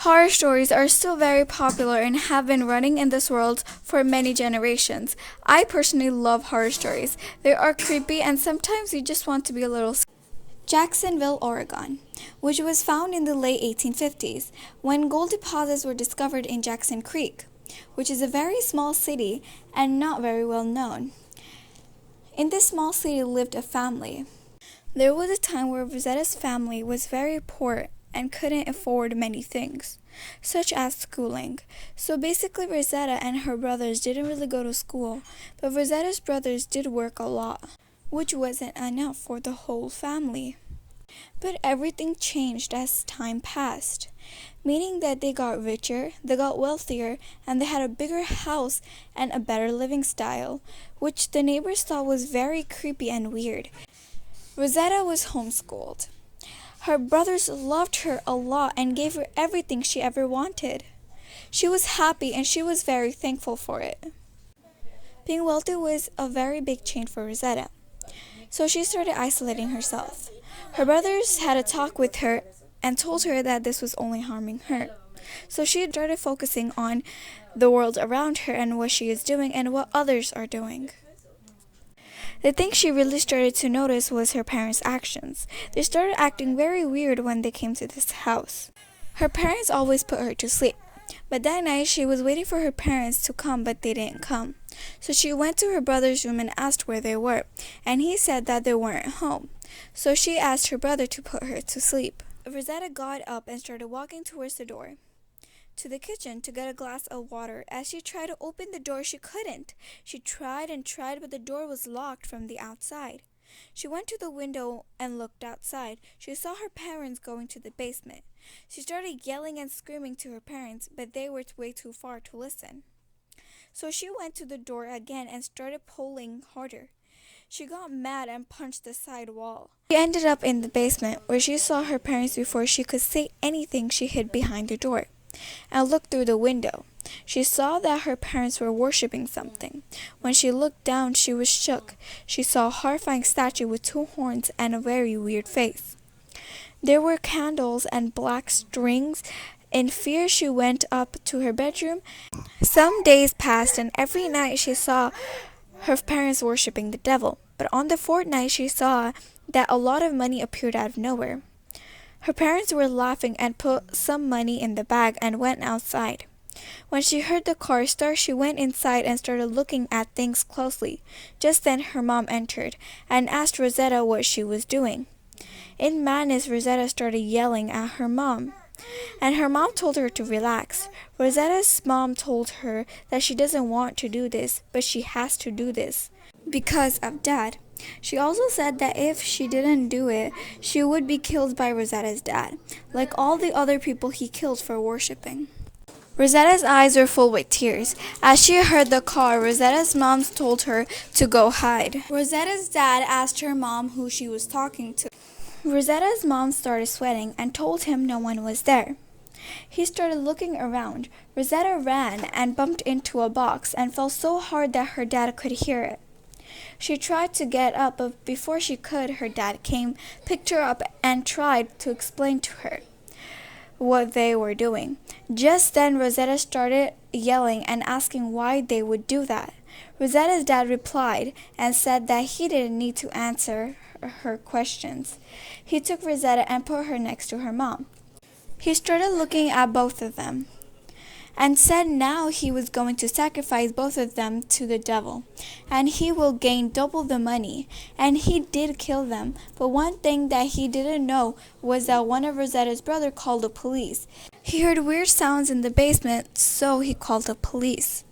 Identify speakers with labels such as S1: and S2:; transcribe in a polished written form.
S1: Horror stories are still very popular and have been running in this world for many generations. I personally love horror stories. They are creepy and sometimes you just want to be a little scared. Jacksonville, Oregon, which was found in the late 1850s when gold deposits were discovered in Jackson Creek, which is a very small city and not very well known. In this small city lived a family. There was a time where Rosetta's family was very poor and couldn't afford many things, such as schooling. So basically Rosetta and her brothers didn't really go to school, but Rosetta's brothers did work a lot, which wasn't enough for the whole family. But everything changed as time passed, meaning that they got richer, they got wealthier, and they had a bigger house and a better living style, which the neighbors thought was very creepy and weird. Rosetta was homeschooled. Her brothers loved her a lot and gave her everything she ever wanted. She was happy and she was very thankful for it. Being wealthy was a very big change for Rosetta, so she started isolating herself. Her brothers had a talk with her and told her that this was only harming her. So she started focusing on the world around her and what she is doing and what others are doing. The thing she really started to notice was her parents' actions. They started acting very weird when they came to this house. Her parents always put her to sleep, but that night she was waiting for her parents to come, but they didn't come. So she went to her brother's room and asked where they were, and he said that they weren't home. So she asked her brother to put her to sleep. Rosetta got up and started walking towards the door to the kitchen to get a glass of water. As she tried to open the door, she couldn't. She tried and tried, but the door was locked from the outside. She went to the window and looked outside. She saw her parents going to the basement. She started yelling and screaming to her parents, but they were way too far to listen. So she went to the door again and started pulling harder. She got mad and punched the side wall. She ended up in the basement where she saw her parents before she could say anything. She hid behind the door and looked through the window. She saw that her parents were worshipping something. When she looked down, she was shook. She saw a horrifying statue with two horns and a very weird face. There were candles and black strings. In fear, she went up to her bedroom. Some days passed, and every night she saw her parents worshipping the devil. But on the fourth night, she saw that a lot of money appeared out of nowhere. Her parents were laughing and put some money in the bag and went outside. When she heard the car start, she went inside and started looking at things closely. Just then her mom entered and asked Rosetta what she was doing. In madness, Rosetta started yelling at her mom, and her mom told her to relax. Rosetta's mom told her that she doesn't want to do this, but she has to do this because of Dad. She also said that if she didn't do it, she would be killed by Rosetta's dad, like all the other people he killed for worshipping. Rosetta's eyes were full with tears. As she heard the car, Rosetta's mom told her to go hide. Rosetta's dad asked her mom who she was talking to. Rosetta's mom started sweating and told him no one was there. He started looking around. Rosetta ran and bumped into a box and fell so hard that her dad could hear it. She tried to get up, but before she could, her dad came, picked her up, and tried to explain to her what they were doing. Just then, Rosetta started yelling and asking why they would do that. Rosetta's dad replied and said that he didn't need to answer her questions. He took Rosetta and put her next to her mom. He started looking at both of them and said now he was going to sacrifice both of them to the devil, and he will gain double the money. And he did kill them, but one thing that he didn't know was that one of Rosetta's brothers called the police. He heard weird sounds in the basement, so he called the police.